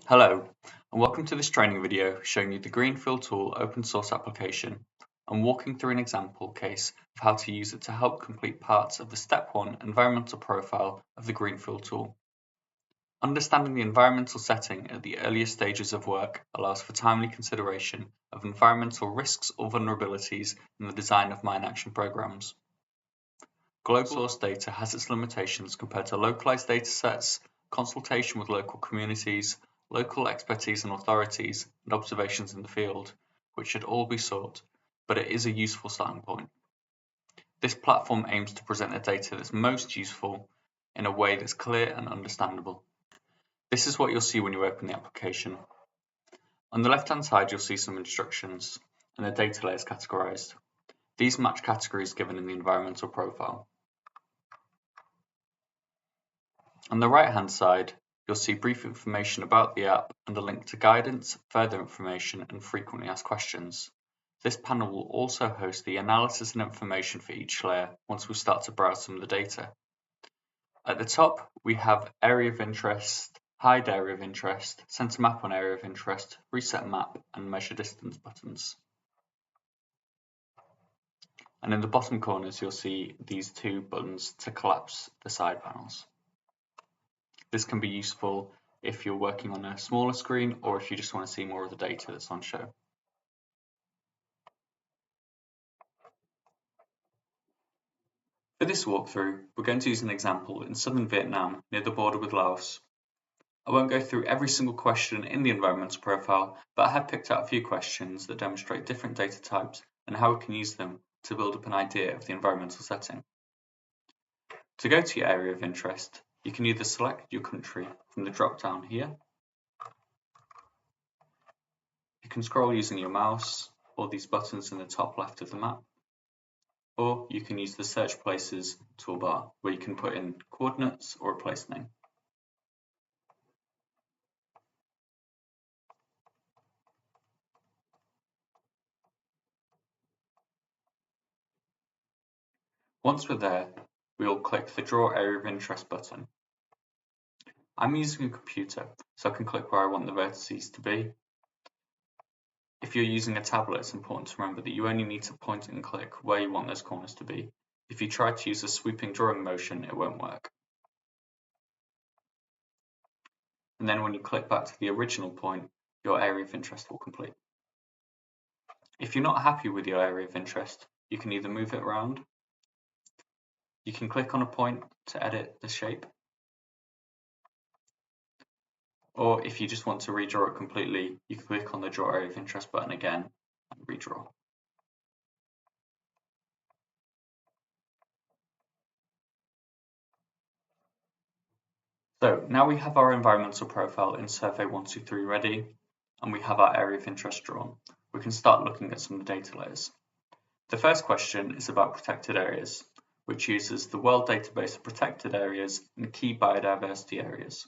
Hello, and welcome to this training video showing you the Greenfield tool open source application and walking through an example case of how to use it to help complete parts of the Step 1 environmental profile of the Greenfield tool. Understanding the environmental setting at the earliest stages of work allows for timely consideration of environmental risks or vulnerabilities in the design of mine action programs. Global source data has its limitations compared to localized datasets, consultation with local communities, local expertise and authorities, and observations in the field, which should all be sought, but it is a useful starting point. This platform aims to present the data that's most useful in a way that's clear and understandable. This is what you'll see when you open the application. On the left-hand side, you'll see some instructions, and the data layer is categorized. These match categories given in the environmental profile. On the right-hand side, you'll see brief information about the app and a link to guidance, further information, and frequently asked questions. This panel will also host the analysis and information for each layer once we start to browse some of the data. At the top, we have area of interest, hide area of interest, center map on area of interest, reset map, and measure distance buttons. And in the bottom corners, you'll see these two buttons to collapse the side panels. This can be useful if you're working on a smaller screen or if you just want to see more of the data that's on show. For this walkthrough, we're going to use an example in southern Vietnam near the border with Laos. I won't go through every single question in the environmental profile, but I have picked out a few questions that demonstrate different data types and how we can use them to build up an idea of the environmental setting. To go to your area of interest, you can either select your country from the drop-down here. You can scroll using your mouse or these buttons in the top left of the map, or you can use the Search Places toolbar where you can put in coordinates or a place name. Once we're there, we'll click the Draw Area of Interest button. I'm using a computer, so I can click where I want the vertices to be. If you're using a tablet, it's important to remember that you only need to point and click where you want those corners to be. If you try to use a sweeping drawing motion, it won't work. And then when you click back to the original point, your area of interest will complete. If you're not happy with your area of interest, you can either move it around, you can click on a point to edit the shape, or if you just want to redraw it completely, you can click on the Draw Area of Interest button again and redraw. So now we have our environmental profile in Survey 123 ready, and we have our area of interest drawn. We can start looking at some of the data layers. The first question is about protected areas, which uses the World Database of Protected Areas and Key Biodiversity Areas.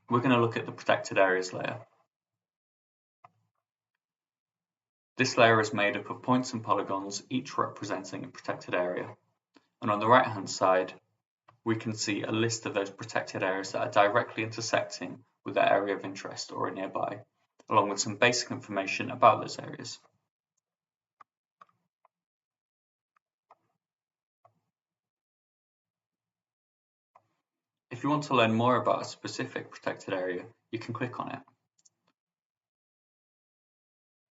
We're going to look at the protected areas layer. This layer is made up of points and polygons, each representing a protected area. And on the right hand side, we can see a list of those protected areas that are directly intersecting with the area of interest or nearby, along with some basic information about those areas. If you want to learn more about a specific protected area, you can click on it.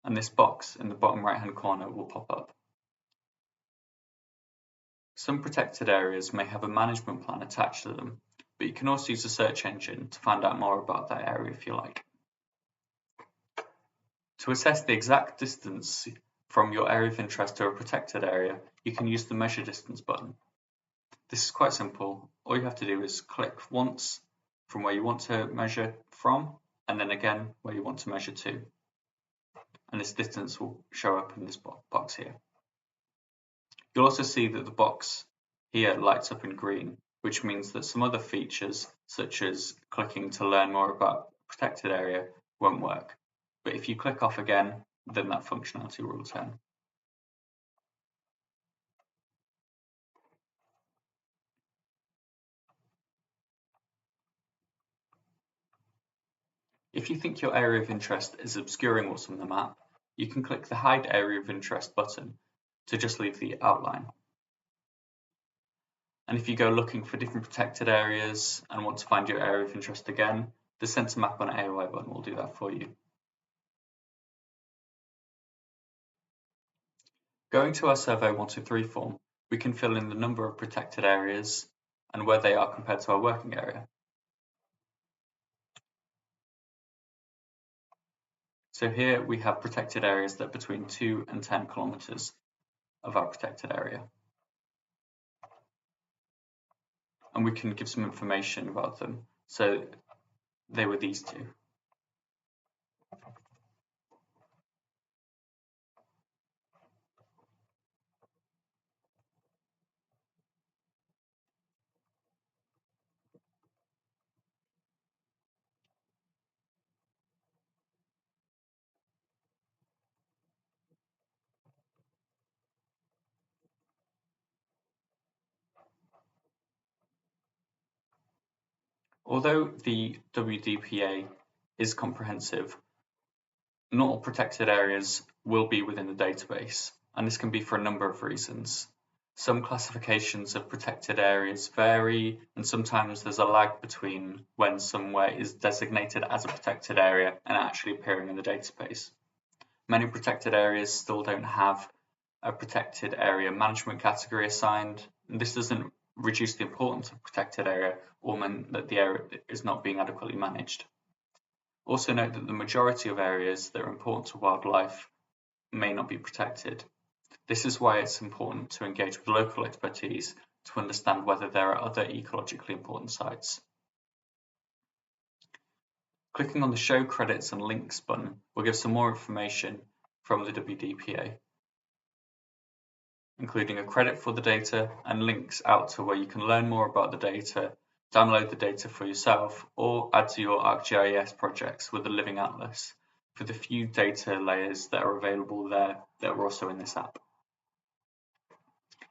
And this box in the bottom right-hand corner will pop up. Some protected areas may have a management plan attached to them, but you can also use a search engine to find out more about that area if you like. To assess the exact distance from your area of interest to a protected area, you can use the Measure Distance button. This is quite simple. All you have to do is click once from where you want to measure from, and then again where you want to measure to. And this distance will show up in this box here. You'll also see that the box here lights up in green, which means that some other features, such as clicking to learn more about a protected area, won't work. But if you click off again, then that functionality will return. If you think your area of interest is obscuring what's on the map, you can click the Hide Area of Interest button to just leave the outline. And if you go looking for different protected areas and want to find your area of interest again, the Center Map on AOI button will do that for you. Going to our Survey 123 form, we can fill in the number of protected areas and where they are compared to our working area. So here we have protected areas that are between 2 and 10 kilometers of our protected area. And we can give some information about them. So they were these two. Although the WDPA is comprehensive, not all protected areas will be within the database, and this can be for a number of reasons. Some classifications of protected areas vary, and sometimes there's a lag between when somewhere is designated as a protected area and actually appearing in the database. Many protected areas still don't have a protected area management category assigned, and this doesn't reduce the importance of protected area or mean that the area is not being adequately managed. Also note that the majority of areas that are important to wildlife may not be protected. This is why it's important to engage with local expertise to understand whether there are other ecologically important sites. Clicking on the Show Credits and Links button will give some more information from the WDPA, including a credit for the data and links out to where you can learn more about the data, download the data for yourself, or add to your ArcGIS projects with the Living Atlas for the few data layers that are available there that are also in this app.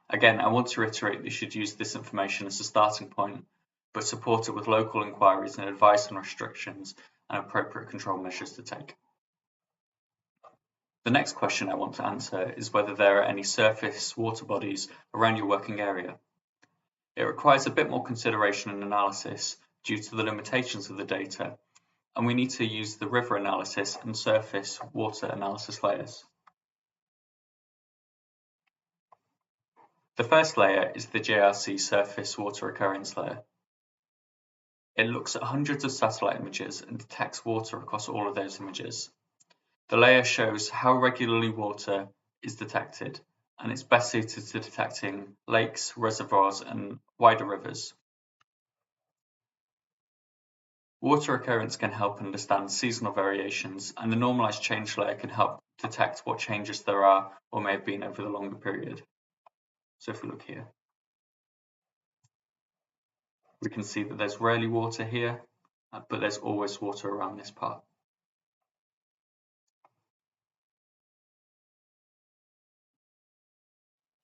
Again, I want to reiterate that you should use this information as a starting point, but support it with local inquiries and advice on restrictions and appropriate control measures to take. The next question I want to answer is whether there are any surface water bodies around your working area. It requires a bit more consideration and analysis due to the limitations of the data, and we need to use the river analysis and surface water analysis layers. The first layer is the JRC surface water occurrence layer. It looks at hundreds of satellite images and detects water across all of those images. The layer shows how regularly water is detected, and it's best suited to detecting lakes, reservoirs, and wider rivers. Water occurrence can help understand seasonal variations, and the normalized change layer can help detect what changes there are or may have been over the longer period. So if we look here, we can see that there's rarely water here, but there's always water around this part.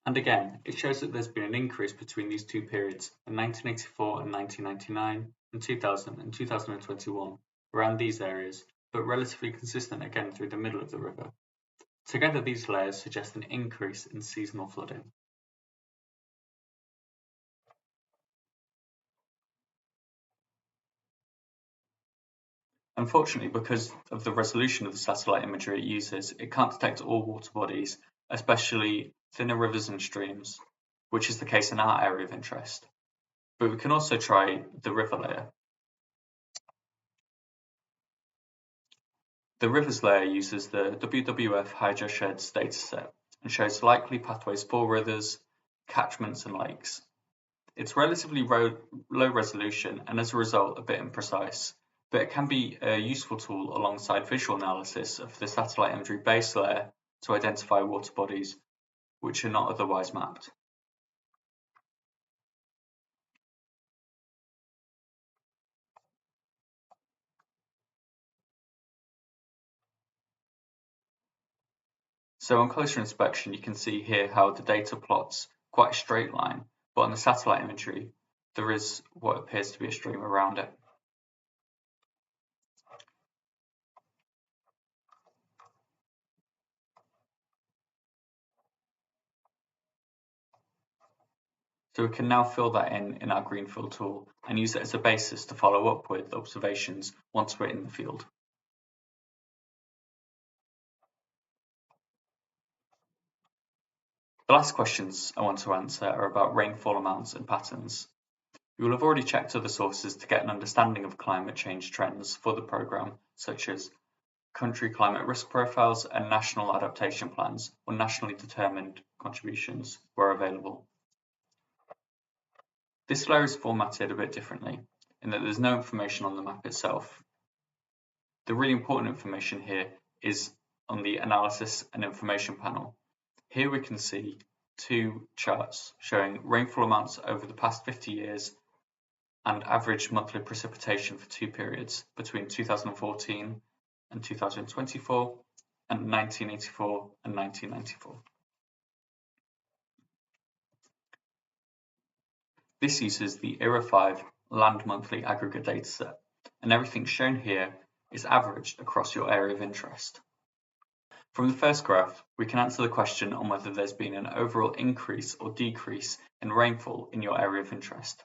And again, it shows that there's been an increase between these two periods in 1984 and 1999, and 2000 and 2021, around these areas, but relatively consistent again through the middle of the river. Together, these layers suggest an increase in seasonal flooding. Unfortunately, because of the resolution of the satellite imagery it uses, it can't detect all water bodies, especially thinner rivers and streams, which is the case in our area of interest. But we can also try the river layer. The rivers layer uses the WWF HydroSheds dataset and shows likely pathways for rivers, catchments, and lakes. It's relatively low resolution and as a result a bit imprecise, but it can be a useful tool alongside visual analysis of the satellite imagery base layer to identify water bodies which are not otherwise mapped. So on closer inspection, you can see here how the data plots quite a straight line, but on the satellite imagery, there is what appears to be a stream around it. So we can now fill that in our green fill tool and use it as a basis to follow up with observations once we're in the field. The last questions I want to answer are about rainfall amounts and patterns. You will have already checked other sources to get an understanding of climate change trends for the programme, such as country climate risk profiles and national adaptation plans, or nationally determined contributions where available. This layer is formatted a bit differently, in that there's no information on the map itself. The really important information here is on the Analysis and Information panel. Here we can see two charts showing rainfall amounts over the past 50 years and average monthly precipitation for two periods between 2014 and 2024 and 1984 and 1994. This uses the ERA 5 land monthly aggregate dataset, and everything shown here is averaged across your area of interest. From the first graph, we can answer the question on whether there's been an overall increase or decrease in rainfall in your area of interest.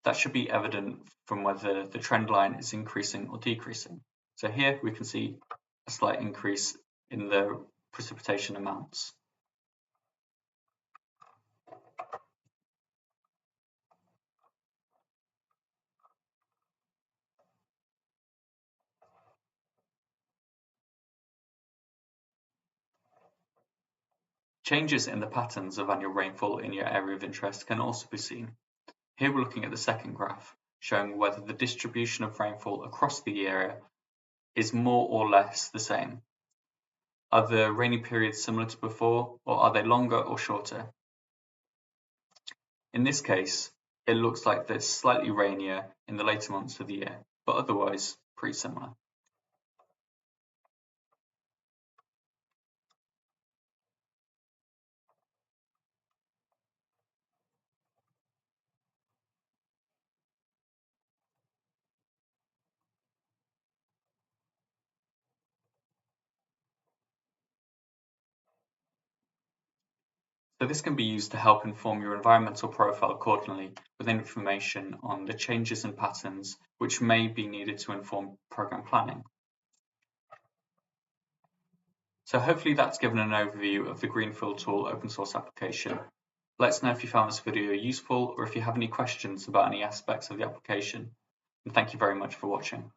That should be evident from whether the trend line is increasing or decreasing. So here we can see a slight increase in the precipitation amounts. Changes in the patterns of annual rainfall in your area of interest can also be seen. Here we're looking at the second graph, showing whether the distribution of rainfall across the area is more or less the same. Are the rainy periods similar to before, or are they longer or shorter? In this case, it looks like they're slightly rainier in the later months of the year, but otherwise pretty similar. So this can be used to help inform your environmental profile accordingly with information on the changes and patterns which may be needed to inform program planning. So hopefully that's given an overview of the Greenfield tool open source application. Let us know if you found this video useful or if you have any questions about any aspects of the application. And thank you very much for watching.